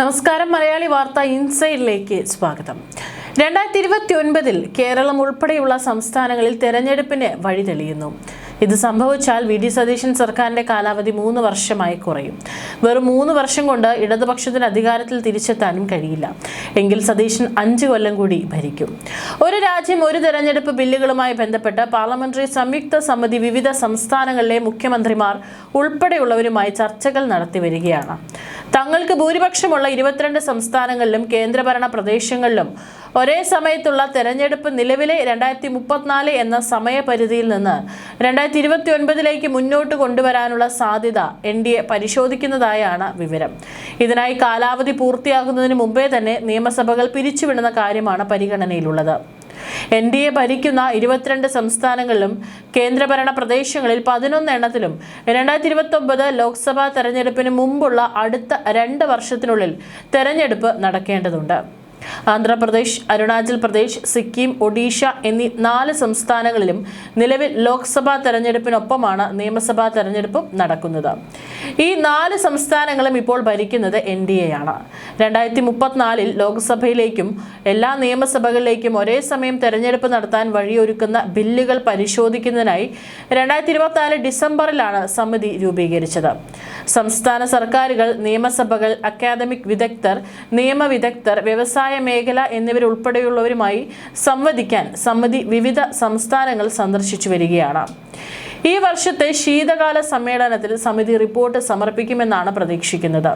നമസ്കാരം. മലയാളി വാർത്ത ഇൻസൈഡിലേക്ക് സ്വാഗതം. 2029 കേരളം ഉൾപ്പെടെയുള്ള സംസ്ഥാനങ്ങളിൽ തെരഞ്ഞെടുപ്പിന് വഴി തെളിയുന്നു. ഇത് സംഭവിച്ചാൽ വി.ഡി. സതീശൻ സർക്കാരിന്റെ കാലാവധി 3 വർഷമായി കുറയും. വെറും 3 വർഷം കൊണ്ട് ഇടതുപക്ഷത്തിന് അധികാരത്തിൽ തിരിച്ചെത്താനും കഴിയില്ല. എങ്കിൽ സതീശൻ 5 കൊല്ലം കൂടി ഭരിക്കും. ഒരു രാജ്യം ഒരു തെരഞ്ഞെടുപ്പ് ബില്ലുകളുമായി ബന്ധപ്പെട്ട് പാർലമെന്ററി സംയുക്ത സമിതി വിവിധ സംസ്ഥാനങ്ങളിലെ മുഖ്യമന്ത്രിമാർ ഉൾപ്പെടെയുള്ളവരുമായി ചർച്ചകൾ നടത്തി വരികയാണ്. തങ്ങൾക്ക് ഭൂരിപക്ഷമുള്ള 22 സംസ്ഥാനങ്ങളിലും കേന്ദ്രഭരണ പ്രദേശങ്ങളിലും ഒരേ സമയത്തുള്ള തെരഞ്ഞെടുപ്പ് നിലവിലെ 2034 എന്ന സമയപരിധിയിൽ നിന്ന് 2029 മുന്നോട്ട് കൊണ്ടുവരാനുള്ള സാധ്യത NDA പരിശോധിക്കുന്നതായാണ് വിവരം. ഇതിനായി കാലാവധി പൂർത്തിയാകുന്നതിന് മുമ്പേ തന്നെ നിയമസഭകൾ പിരിച്ചുവിടുന്ന കാര്യമാണ് പരിഗണനയിലുള്ളത്. NDA ഭരിക്കുന്ന 22 സംസ്ഥാനങ്ങളിലും കേന്ദ്രഭരണ പ്രദേശങ്ങളിൽ 11 എണ്ണത്തിലും 2029 ലോക്സഭാ തെരഞ്ഞെടുപ്പിന് മുമ്പുള്ള അടുത്ത 2 വർഷത്തിനുള്ളിൽ തെരഞ്ഞെടുപ്പ് നടക്കേണ്ടതുണ്ട്. ആന്ധ്രാപ്രദേശ്, അരുണാചൽ പ്രദേശ്, സിക്കിം, ഒഡീഷ എന്നീ 4 സംസ്ഥാനങ്ങളിലും നിലവിൽ ലോക്സഭാ തെരഞ്ഞെടുപ്പിനൊപ്പമാണ് നിയമസഭാ തെരഞ്ഞെടുപ്പും നടക്കുന്നത്. ഈ 4 സംസ്ഥാനങ്ങളും ഇപ്പോൾ ഭരിക്കുന്നത് NDA ആണ്. 2034 ലോക്സഭയിലേക്കും എല്ലാ നിയമസഭകളിലേക്കും ഒരേ സമയം തെരഞ്ഞെടുപ്പ് നടത്താൻ വഴിയൊരുക്കുന്ന ബില്ലുകൾ പരിശോധിക്കുന്നതിനായി 2024 ഡിസംബറിലാണ് സമിതി രൂപീകരിച്ചത്. സംസ്ഥാന സർക്കാരുകൾ, നിയമസഭകൾ, അക്കാദമിക് വിദഗ്ധർ, നിയമവിദഗ്ധർ, വ്യവസായ മേഖല എന്നിവരുൾപ്പെടെയുള്ളവരുമായി സംവദിക്കാൻ സമിതി വിവിധ സംസ്ഥാനങ്ങൾ സന്ദർശിച്ചു വരികയാണ്. ഈ വർഷത്തെ ശീതകാല സമ്മേളനത്തിൽ സമിതി റിപ്പോർട്ട് സമർപ്പിക്കുമെന്നാണ് പ്രതീക്ഷിക്കുന്നത്.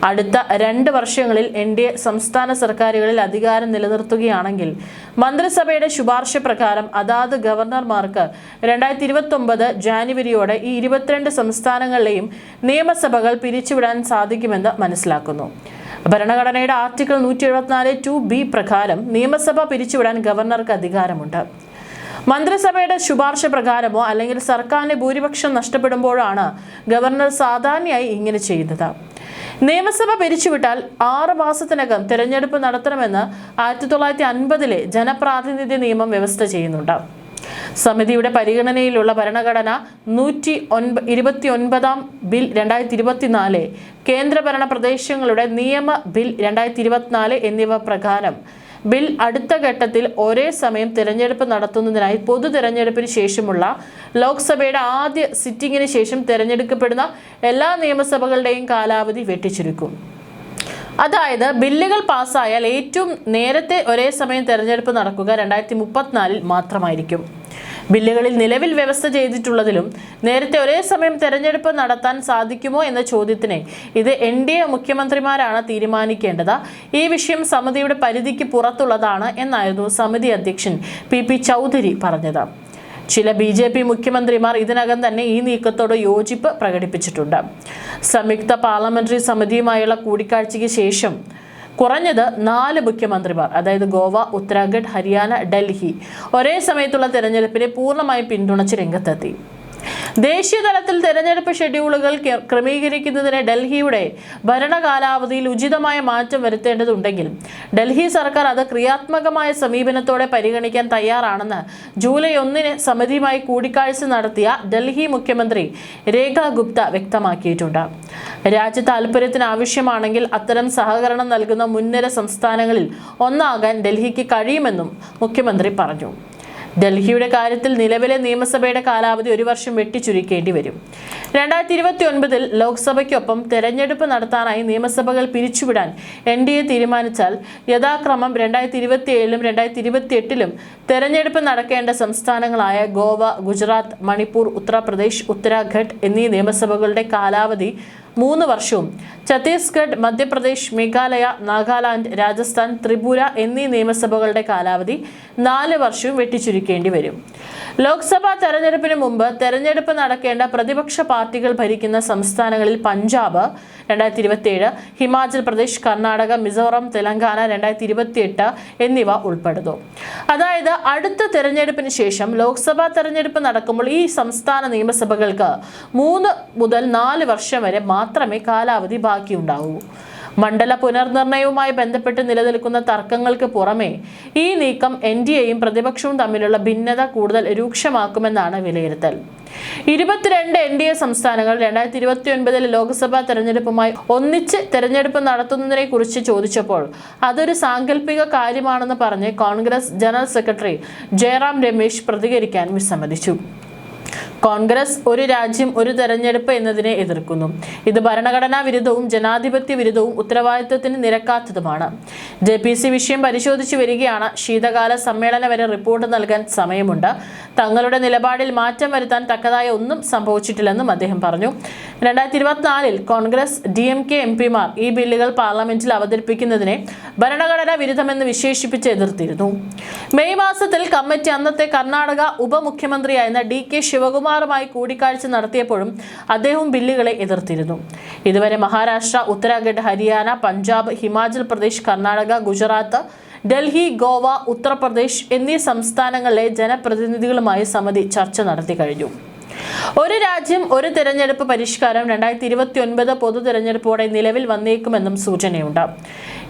അടുത്ത 2 വർഷങ്ങളിൽ NDA സംസ്ഥാന സർക്കാരുകളിൽ അധികാരം നിലനിർത്തുകയാണെങ്കിൽ മന്ത്രിസഭയുടെ ശുപാർശ പ്രകാരം അതാത് ഗവർണർമാർക്ക് 2029 ജാനുവരിയോടെ ഈ 22 സംസ്ഥാനങ്ങളിലെയും നിയമസഭകൾ പിരിച്ചുവിടാൻ സാധിക്കുമെന്ന് മനസ്സിലാക്കുന്നു. ഭരണഘടനയുടെ ആർട്ടിക്കിൾ 174(2)(b) പ്രകാരം നിയമസഭ പിരിച്ചുവിടാൻ ഗവർണർക്ക് അധികാരമുണ്ട്. മന്ത്രിസഭയുടെ ശുപാർശ പ്രകാരമോ അല്ലെങ്കിൽ സർക്കാരിന്റെ ഭൂരിപക്ഷം നഷ്ടപ്പെടുമ്പോഴാണ് ഗവർണർ സാധാരണയായി ഇങ്ങനെ ചെയ്യുന്നത്. നിയമസഭ പിരിച്ചുവിട്ടാൽ 6 മാസത്തിനകം തെരഞ്ഞെടുപ്പ് നടത്തണമെന്ന് 1950 ജനപ്രാതിനിധ്യ നിയമം വ്യവസ്ഥ ചെയ്യുന്നുണ്ട്. സമിതിയുടെ പരിഗണനയിലുള്ള ഭരണഘടന 129 ബിൽ 2024, കേന്ദ്രഭരണ പ്രദേശങ്ങളുടെ നിയമ ബിൽ 2024 എന്നിവ പ്രകാരം ബിൽ അടുത്ത ഘട്ടത്തിൽ ഒരേ സമയം തിരഞ്ഞെടുപ്പ് നടത്തുന്നതിനായി പൊതു തെരഞ്ഞെടുപ്പിന് ശേഷമുള്ള ലോക്സഭയുടെ ആദ്യ സിറ്റിംഗിന് ശേഷം തിരഞ്ഞെടുക്കപ്പെടുന്ന എല്ലാ നിയമസഭകളുടെയും കാലാവധി വെട്ടിച്ചുരുക്കും. അതായത് ബില്ലുകൾ പാസ്സായാൽ ഏറ്റവും നേരത്തെ ഒരേ സമയം തെരഞ്ഞെടുപ്പ് നടക്കുക 2034 മാത്രമായിരിക്കും. ബില്ലുകളിൽ നിലവിൽ വ്യവസ്ഥ ചെയ്തിട്ടുള്ളതിലും നേരത്തെ ഒരേ സമയം തെരഞ്ഞെടുപ്പ് നടത്താൻ സാധിക്കുമോ എന്ന ചോദ്യത്തിന് ഇത് NDA മുഖ്യമന്ത്രിമാരാണ് തീരുമാനിക്കേണ്ടത്. ഈ വിഷയം സമിതിയുടെ പരിധിക്ക് പുറത്തുള്ളതാണ് എന്നായിരുന്നു സമിതി അധ്യക്ഷൻ PP ചൗധരി പറഞ്ഞത്. ചില BJP മുഖ്യമന്ത്രിമാർ ഇതിനകം തന്നെ ഈ നീക്കത്തോട് യോജിപ്പ് പ്രകടിപ്പിച്ചിട്ടുണ്ട്. സംയുക്ത പാർലമെന്ററി സമിതിയുമായുള്ള കൂടിക്കാഴ്ചയ്ക്ക് ശേഷം കുറഞ്ഞത് 4 മുഖ്യമന്ത്രിമാർ, അതായത് ഗോവ, ഉത്തരാഖണ്ഡ്, ഹരിയാന, ഡൽഹി ഒരേ സമയത്തുള്ള തെരഞ്ഞെടുപ്പിനെ പൂർണ്ണമായും പിന്തുണച്ച് രംഗത്തെത്തി. ദേശീയ തലത്തിൽ തെരഞ്ഞെടുപ്പ് ഷെഡ്യൂളുകൾ ക്രമീകരിക്കുന്നതിന് ഡൽഹിയുടെ ഭരണകാലാവധിയിൽ ഉചിതമായ മാറ്റം വരുത്തേണ്ടതുണ്ടെങ്കിൽ ഡൽഹി സർക്കാർ അത് ക്രിയാത്മകമായ സമീപനത്തോടെ പരിഗണിക്കാൻ തയ്യാറാണെന്ന് ജൂലൈ 1 സമിതിയുമായി കൂടിക്കാഴ്ച നടത്തിയ ഡൽഹി മുഖ്യമന്ത്രി രേഖ ഗുപ്ത വ്യക്തമാക്കിയിട്ടുണ്ട്. രാജ്യ താൽപര്യത്തിന് ആവശ്യമാണെങ്കിൽ അത്തരം സഹകരണം നൽകുന്ന മുൻനിര സംസ്ഥാനങ്ങളിൽ ഒന്നാകാൻ ഡൽഹിക്ക് കഴിയുമെന്നും മുഖ്യമന്ത്രി പറഞ്ഞു. ഡൽഹിയുടെ കാര്യത്തിൽ നിലവിലെ നിയമസഭയുടെ കാലാവധി 1 വർഷം വെട്ടിച്ചുരുക്കേണ്ടി വരും. 2029 ലോക്സഭയ്ക്കൊപ്പം തെരഞ്ഞെടുപ്പ് നടത്താനായി നിയമസഭകൾ പിരിച്ചുവിടാൻ NDA തീരുമാനിച്ചാൽ യഥാക്രമം 2027 2028 തെരഞ്ഞെടുപ്പ് നടക്കേണ്ട സംസ്ഥാനങ്ങളായ ഗോവ, ഗുജറാത്ത്, മണിപ്പൂർ, ഉത്തർപ്രദേശ്, ഉത്തരാഖണ്ഡ് എന്നീ നിയമസഭകളുടെ കാലാവധി 3 വർഷവും ഛത്തീസ്ഗഡ്, മധ്യപ്രദേശ്, മേഘാലയ, നാഗാലാൻഡ്, രാജസ്ഥാൻ, ത്രിപുര എന്നീ നിയമസഭകളുടെ കാലാവധി 4 വർഷവും വെട്ടിച്ചുരുക്കേണ്ടി വരും. ലോക്സഭാ തെരഞ്ഞെടുപ്പിന് മുമ്പ് തെരഞ്ഞെടുപ്പ് നടക്കേണ്ട പ്രതിപക്ഷ പാർട്ടികൾ ഭരിക്കുന്ന സംസ്ഥാനങ്ങളിൽ പഞ്ചാബ് 2027, ഹിമാചൽ പ്രദേശ്, കർണാടക, മിസോറാം, തെലങ്കാന 2028 എന്നിവ ഉൾപ്പെടുന്നു. അതായത് അടുത്ത തെരഞ്ഞെടുപ്പിന് ശേഷം ലോക്സഭാ തെരഞ്ഞെടുപ്പ് നടക്കുമ്പോൾ ഈ സംസ്ഥാന നിയമസഭകൾക്ക് 3 മുതൽ 4 വർഷം വരെ മാത്രമേ കാലാവധി ബാക്കിയുണ്ടാവൂ. മണ്ഡല പുനർനിർണയവുമായി ബന്ധപ്പെട്ട് നിലനിൽക്കുന്ന തർക്കങ്ങൾക്ക് പുറമെ ഈ നീക്കം NDAയും പ്രതിപക്ഷവും തമ്മിലുള്ള ഭിന്നത കൂടുതൽ രൂക്ഷമാക്കുമെന്നാണ് വിലയിരുത്തൽ. 22 NDA സംസ്ഥാനങ്ങൾ 2029 ലോക്സഭാ തെരഞ്ഞെടുപ്പുമായി ഒന്നിച്ച് തെരഞ്ഞെടുപ്പ് നടത്തുന്നതിനെ കുറിച്ച് ചോദിച്ചപ്പോൾ അതൊരു സാങ്കല്പിക കാര്യമാണെന്ന് പറഞ്ഞ് കോൺഗ്രസ് ജനറൽ സെക്രട്ടറി ജയറാം രമേശ് പ്രതികരിക്കാൻ വിസമ്മതിച്ചു. കോൺഗ്രസ് ഒരു രാജ്യം ഒരു തെരഞ്ഞെടുപ്പ് എന്നതിനെ എതിർക്കുന്നു. ഇത് ഭരണഘടനാ വിരുദ്ധവും ജനാധിപത്യ വിരുദ്ധവും ഉത്തരവാദിത്വത്തിന് നിരക്കാത്തതുമാണ്. JPC വിഷയം പരിശോധിച്ചു വരികയാണ്. ശീതകാല സമ്മേളനം വരെ റിപ്പോർട്ട് നൽകാൻ സമയമുണ്ട്. തങ്ങളുടെ നിലപാടിൽ മാറ്റം വരുത്താൻ തക്കതായ ഒന്നും സംഭവിച്ചിട്ടില്ലെന്നും അദ്ദേഹം പറഞ്ഞു. 2024 കോൺഗ്രസ് DMK MPമാർ ഈ ബില്ലുകൾ പാർലമെന്റിൽ അവതരിപ്പിക്കുന്നതിനെ ഭരണഘടനാ വിരുദ്ധമെന്ന് വിശേഷിപ്പിച്ച് എതിർത്തിരുന്നു. മെയ് മാസത്തിൽ കമ്മിറ്റി അന്നത്തെ കർണാടക ഉപമുഖ്യമന്ത്രിയായിരുന്ന DK ശിവകുമാറുമായി കൂടിക്കാഴ്ച നടത്തിയപ്പോഴും അദ്ദേഹം ബില്ലുകളെ എതിർത്തിരുന്നു. ഇതുവരെ മഹാരാഷ്ട്ര, ഉത്തരാഖണ്ഡ്, ഹരിയാന, പഞ്ചാബ്, ഹിമാചൽ പ്രദേശ്, കർണാടക, ഗുജറാത്ത്, ഡൽഹി, ഗോവ, ഉത്തർപ്രദേശ് എന്നീ സംസ്ഥാനങ്ങളിലെ ജനപ്രതിനിധികളുമായി സമിതി ചർച്ച നടത്തി കഴിഞ്ഞു. ഒരു രാജ്യം ഒരു തെരഞ്ഞെടുപ്പ് പരിഷ്കാരം 2029 പൊതു തെരഞ്ഞെടുപ്പോടെ നിലവിൽ വന്നേക്കുമെന്നും സൂചനയുണ്ട്.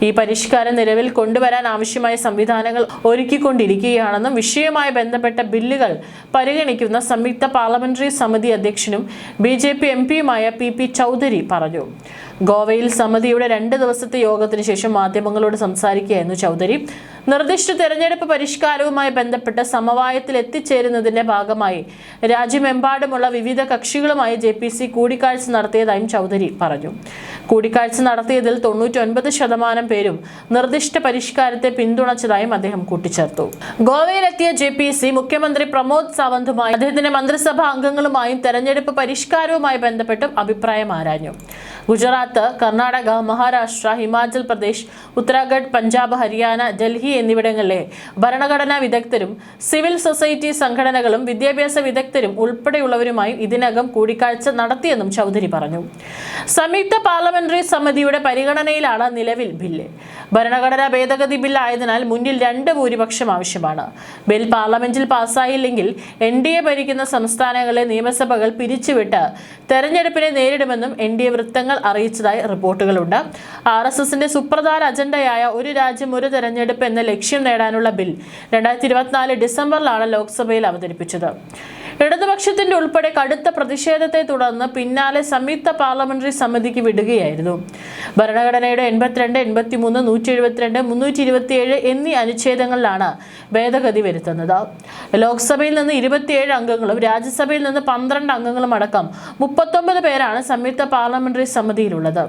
ഈ പരിഷ്കാരം നിലവിൽ കൊണ്ടുവരാൻ ആവശ്യമായ സംവിധാനങ്ങൾ ഒരുക്കിക്കൊണ്ടിരിക്കുകയാണെന്നും വിഷയവുമായി ബന്ധപ്പെട്ട ബില്ലുകൾ പരിഗണിക്കുന്ന സംയുക്ത പാർലമെന്ററി സമിതി അധ്യക്ഷനും BJP MPയുമായ PP ചൗധരി പറഞ്ഞു. ഗോവയിൽ സമിതിയുടെ 2 ദിവസത്തെ യോഗത്തിന് ശേഷം മാധ്യമങ്ങളോട് സംസാരിക്കുകയായിരുന്നു ചൗധരി. നിർദ്ദിഷ്ട തെരഞ്ഞെടുപ്പ് പരിഷ്കാരവുമായി ബന്ധപ്പെട്ട് സമവായത്തിൽ എത്തിച്ചേരുന്നതിന്റെ ഭാഗമായി രാജ്യമെമ്പാടുമുള്ള വിവിധ കക്ഷികളുമായി JPC കൂടിക്കാഴ്ച നടത്തിയതായും ചൗധരി പറഞ്ഞു. കൂടിക്കാഴ്ച നടത്തിയതിൽ 99% പേരും നിർദ്ദിഷ്ട പരിഷ്കാരത്തെ പിന്തുണച്ചതായും അദ്ദേഹം കൂട്ടിച്ചേർത്തു. ഗോവയിലെത്തിയ JPC മുഖ്യമന്ത്രി പ്രമോദ് സാവന്തുമായും അദ്ദേഹത്തിന്റെ മന്ത്രിസഭാ അംഗങ്ങളുമായും തെരഞ്ഞെടുപ്പ് പരിഷ്കാരവുമായി ബന്ധപ്പെട്ടും അഭിപ്രായം ആരാഞ്ഞു. ഗുജറാത്ത്, കർണാടക, മഹാരാഷ്ട്ര, ഹിമാചൽ പ്രദേശ്, ഉത്തരാഖണ്ഡ്, പഞ്ചാബ്, ഹരിയാന, ഡൽഹി എന്നിവിടങ്ങളിലെ ഭരണഘടനാ വിദഗ്ധരും സിവിൽ സൊസൈറ്റി സംഘടനകളും വിദ്യാഭ്യാസ വിദഗ്ധരും ഉൾപ്പെടെയുള്ളവരുമായും ഇതിനകം കൂടിക്കാഴ്ച നടത്തിയെന്നും ചൗധരി പറഞ്ഞു. സംയുക്ത പാർലമെന്ററി സമിതിയുടെ പരിഗണനയിലാണ് നിലവിൽ ബില്ല്. ഭരണഘടനാ ഭേദഗതി ബിൽ ആയതിനാൽ മുന്നിൽ 2 ഭൂരിപക്ഷം ആവശ്യമാണ്. ബിൽ പാർലമെന്റിൽ പാസ്സായില്ലെങ്കിൽ NDA ഭരിക്കുന്ന സംസ്ഥാനങ്ങളിലെ നിയമസഭകൾ പിരിച്ചുവിട്ട് തെരഞ്ഞെടുപ്പിനെ നേരിടുമെന്നും NDA വൃത്തങ്ങൾ അറിയിച്ചതായി റിപ്പോർട്ടുകളുണ്ട്. RSSന്റെ സുപ്രധാന അജണ്ടയായ ഒരു രാജ്യം ഒരു തെരഞ്ഞെടുപ്പ് എന്ന ലക്ഷ്യം നേടാനുള്ള ബിൽ 2024 ഡിസംബറിലാണ് ലോക്സഭയിൽ അവതരിപ്പിച്ചത്. ഇടതുപക്ഷത്തിന്റെ ഉൾപ്പെടെ കടുത്ത പ്രതിഷേധത്തെ തുടർന്ന് പിന്നാലെ സംയുക്ത പാർലമെന്ററി സമിതിക്ക് വിടുകയായിരുന്നു. ഭരണഘടനയുടെ 82, 83, 172, 327 എന്നീ അനുച്ഛേദങ്ങളിലാണ് ഭേദഗതി വരുത്തുന്നത്. ലോക്സഭയിൽ നിന്ന് 27 അംഗങ്ങളും രാജ്യസഭയിൽ നിന്ന് 12 അംഗങ്ങളും അടക്കം 39 പേരാണ് സംയുക്ത പാർലമെന്ററി സമിതിയിലുള്ളത്.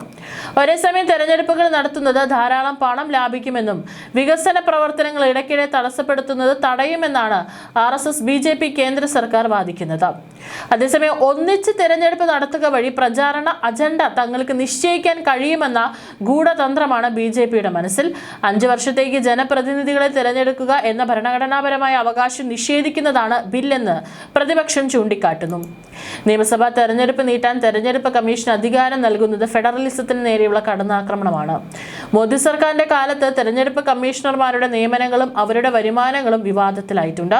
ഒരേസമയം തെരഞ്ഞെടുപ്പുകൾ നടത്തുന്നത് ധാരാളം പണം ലാഭിക്കുമെന്നും വികസന പ്രവർത്തനങ്ങൾ ഇടയ്ക്കിടെ തടസ്സപ്പെടുത്തുന്നത് തടയുമെന്നാണ് RSS BJP കേന്ദ്ര സർക്കാർ വാദിക്കുന്നത്. അതേസമയം ഒന്നിച്ച് തെരഞ്ഞെടുപ്പ് നടത്തുക വഴി പ്രചാരണ അജണ്ട തങ്ങൾക്ക് നിശ്ചയിക്കാൻ കഴിയുമെന്ന ഗൂഢതന്ത്രമാണ് BJPയുടെ മനസ്സിൽ. 5 വർഷത്തേക്ക് ജനപ്രതിനിധികളെ തെരഞ്ഞെടുക്കുക എന്ന ഭരണഘടനാപരമായ അവകാശം നിഷേധിക്കുന്നതാണ് ബില്ലെന്ന് പ്രതിപക്ഷം ചൂണ്ടിക്കാട്ടുന്നു. നിയമസഭാ തെരഞ്ഞെടുപ്പ് നീട്ടാൻ തെരഞ്ഞെടുപ്പ് കമ്മീഷൻ അധികാരം നൽകുന്നത് ഫെഡറലിസത്തിന് നേരെയുള്ള കടന്നാക്രമണമാണ്. മോദി സർക്കാരിന്റെ കാലത്ത് തെരഞ്ഞെടുപ്പ് കമ്മീഷണർമാരുടെ നിയമനങ്ങളും അവരുടെ വരുമാനങ്ങളും വിവാദത്തിലായിട്ടുണ്ട്.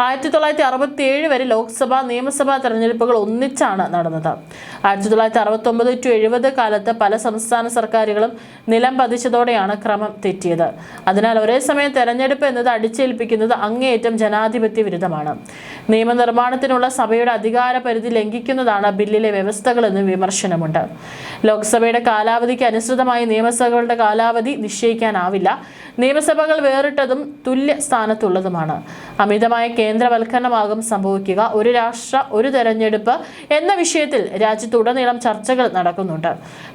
1967 വരെ ലോക്സഭാ നിയമസഭാ തെരഞ്ഞെടുപ്പുകൾ ഒന്നിച്ചാണ് നടന്നത്. 1969-70 കാലത്ത് പല സംസ്ഥാന സർക്കാരുകളും നിലം പതിച്ചതോടെയാണ് ക്രമം തെറ്റിയത്. അതിനാൽ ഒരേ സമയം തെരഞ്ഞെടുപ്പ് എന്നത് അടിച്ചേൽപ്പിക്കുന്നത് അങ്ങേയറ്റം ജനാധിപത്യ വിരുദ്ധമാണ്. നിയമനിർമ്മാണത്തിനുള്ള സഭയുടെ അധികാര പരിധി ലംഘിക്കുന്നതാണ് ബില്ലിലെ വ്യവസ്ഥകളെന്ന് വിമർശനമുണ്ട്. ലോക്സഭയുടെ കാലാവധിക്ക് അനുസൃതമായി നിയമസഭകളുടെ കാലാവധി നിശ്ചയിക്കാനാവില്ല. നിയമസഭകൾ വേറിട്ടതും തുല്യ സ്ഥാനത്തുള്ളതുമാണ്. അമിതമായ കേന്ദ്രവൽക്കരണമാകും സംഭവിക്കുക. ഒരു രാഷ്ട്ര ഒരു തെരഞ്ഞെടുപ്പ് എന്ന വിഷയത്തിൽ രാജ്യത്തുടനീളം ചർച്ചകൾ നടക്കുന്നുണ്ട്.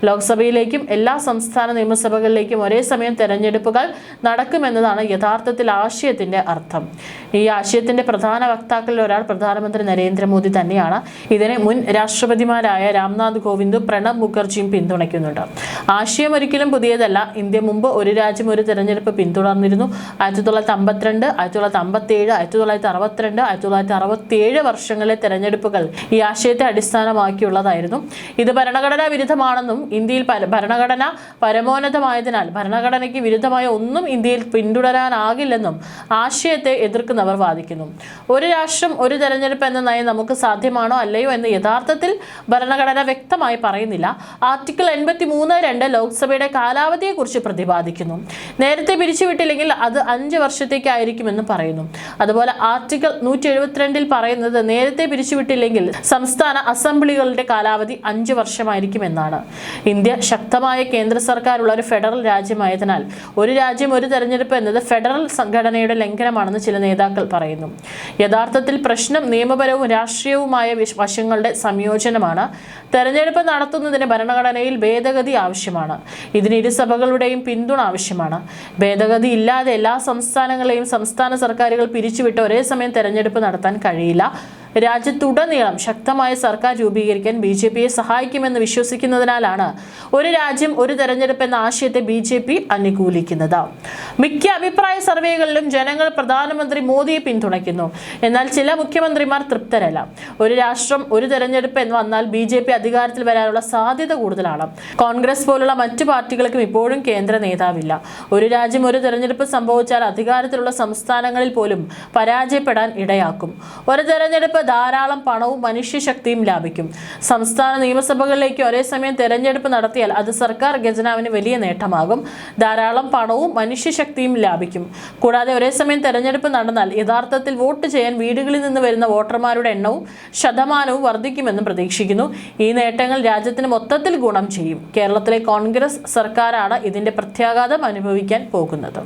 ലോക്സഭയിലേക്കും എല്ലാ സംസ്ഥാന നിയമസഭകളിലേക്കും ഒരേ സമയം തെരഞ്ഞെടുപ്പുകൾ നടക്കുമെന്നതാണ് യഥാർത്ഥത്തിൽ ആശയത്തിന്റെ അർത്ഥം. ഈ ആശയത്തിന്റെ പ്രധാന വക്താക്കളിൽ ഒരാൾ പ്രധാനമന്ത്രി നരേന്ദ്രമോദി തന്നെയാണ്. ഇതിനെ മുൻ രാഷ്ട്രപതിമാരായ രാംനാഥ് കോവിന്ദും പ്രണബ് മുഖർജിയും പിന്തുണയ്ക്കുന്നുണ്ട്. ആശയം ഒരിക്കലും പുതിയതല്ല. ഇന്ത്യ മുമ്പ് ഒരു രാജ്യം ഒരു തെരഞ്ഞെടുപ്പ് പിന്തുടർന്നിരുന്നു. 1952, 1957, 1962, 1967 വർഷങ്ങളിലെ തെരഞ്ഞെടുപ്പുകൾ ഈ ആശയത്തെ അടിസ്ഥാനമാക്കിയുള്ളതായിരുന്നു. ഇത് ഭരണഘടനാ വിരുദ്ധമാണെന്നും ഇന്ത്യയിൽ ഭരണഘടന പരമോന്നതമായതിനാൽ ഭരണഘടനയ്ക്ക് വിരുദ്ധമായ ഒന്നും ഇന്ത്യയിൽ പിന്തുടരാനാകില്ലെന്നും ആശയത്തെ എതിർക്കുന്നവർ വാദിക്കുന്നു. ഒരു രാഷ്ട്രം ഒരു തെരഞ്ഞെടുപ്പ് എന്ന നയം നമുക്ക് സാധ്യമാണോ അല്ലയോ എന്ന് യഥാർത്ഥത്തിൽ ഭരണഘടന വ്യക്തമായി പറയുന്നില്ല. ആർട്ടിക്കിൾ 83(2) ലോക്സഭയുടെ കാലാവധിയെക്കുറിച്ച് പ്രതിപാദിക്കുന്നു. നേരത്തെ പിരിച്ചുവിട്ടില്ലെങ്കിൽ അത് 5 വർഷത്തേക്കായിരിക്കുമെന്ന് പറയുന്നു. അതുപോലെ ആർട്ടിക്കിൾ 172 പറയുന്നത് നേരത്തെ പിരിച്ചുവിട്ടില്ലെങ്കിൽ സംസ്ഥാന അസംബ്ലികളുടെ കാലാവധി 5 വർഷമായിരിക്കുമെന്നാണ്. ഇന്ത്യ ശക്തമായ കേന്ദ്ര സർക്കാരുള്ള ഒരു ഫെഡറൽ രാജ്യമായതിനാൽ ഒരു രാജ്യം ഒരു തെരഞ്ഞെടുപ്പ് എന്നത് ഫെഡറൽ സംഘടനയുടെ ലംഘനമാണെന്ന് ചില നേതാക്കൾ പറയുന്നു. യഥാർത്ഥത്തിൽ പ്രശ്നം നിയമപരവും രാഷ്ട്രീയവുമായ വശങ്ങളുടെ സംയോജനമാണ്. തെരഞ്ഞെടുപ്പ് നടത്തുന്നതിന് ഭരണഘടനയിൽ ഭേദഗതി ആവശ്യമാണ്. ഇതിന് ഇരുസഭകളുടെയും പിന്തുണ ആവശ്യമാണ്. ഭേദഗതി ഇല്ലാതെ എല്ലാ സംസ്ഥാനങ്ങളെയും സംസ്ഥാന സർക്കാരുകൾ പിരിച്ചുവിട്ട് ഒരേ സമയം തെരഞ്ഞെടുപ്പ് നടത്താൻ കഴിയില്ല. രാജ്യത്തുടനീളം ശക്തമായ സർക്കാർ രൂപീകരിക്കാൻ BJPയെ സഹായിക്കുമെന്ന് വിശ്വസിക്കുന്നതിനാലാണ് ഒരു രാജ്യം ഒരു തെരഞ്ഞെടുപ്പ് എന്ന ആശയത്തെ BJP അനുകൂലിക്കുന്നത്. മിക്ക അഭിപ്രായ സർവേകളിലും ജനങ്ങൾ പ്രധാനമന്ത്രി മോദിയെ പിന്തുണയ്ക്കുന്നു. എന്നാൽ ചില മുഖ്യമന്ത്രിമാർ തൃപ്തരല്ല. ഒരു രാഷ്ട്രം ഒരു തെരഞ്ഞെടുപ്പ് എന്ന് വന്നാൽ BJP അധികാരത്തിൽ വരാനുള്ള സാധ്യത കൂടുതലാണ്. കോൺഗ്രസ് പോലുള്ള മറ്റു പാർട്ടികൾക്കും ഇപ്പോഴും കേന്ദ്ര നേതാവില്ല. ഒരു രാജ്യം ഒരു തെരഞ്ഞെടുപ്പ് സംഭവിച്ചാൽ അധികാരത്തിലുള്ള സംസ്ഥാനങ്ങളിൽ പോലും പരാജയപ്പെടാൻ ഇടയാക്കും. ഒരു തെരഞ്ഞെടുപ്പ് ധാരാളം പണവും മനുഷ്യശക്തിയും ലാഭിക്കും. സംസ്ഥാന നിയമസഭകളിലേക്ക് ഒരേ സമയം തെരഞ്ഞെടുപ്പ് നടത്തിയാൽ അത് സർക്കാർ ഖജനാവിന് വലിയ നേട്ടമാകും. ധാരാളം പണവും മനുഷ്യശക്തിയും ലാഭിക്കും. കൂടാതെ ഒരേ സമയം തെരഞ്ഞെടുപ്പ് നടന്നാൽ യഥാർത്ഥത്തിൽ വോട്ട് ചെയ്യാൻ വീടുകളിൽ നിന്ന് വരുന്ന വോട്ടർമാരുടെ എണ്ണവും ശതമാനവും വർദ്ധിക്കുമെന്നും പ്രതീക്ഷിക്കുന്നു. ഈ നേട്ടങ്ങൾ രാജ്യത്തിന് മൊത്തത്തിൽ ഗുണം ചെയ്യും. കേരളത്തിലെ കോൺഗ്രസ് സർക്കാരാണ് ഇതിന്റെ പ്രത്യാഘാതം അനുഭവിക്കാൻ പോകുന്നത്.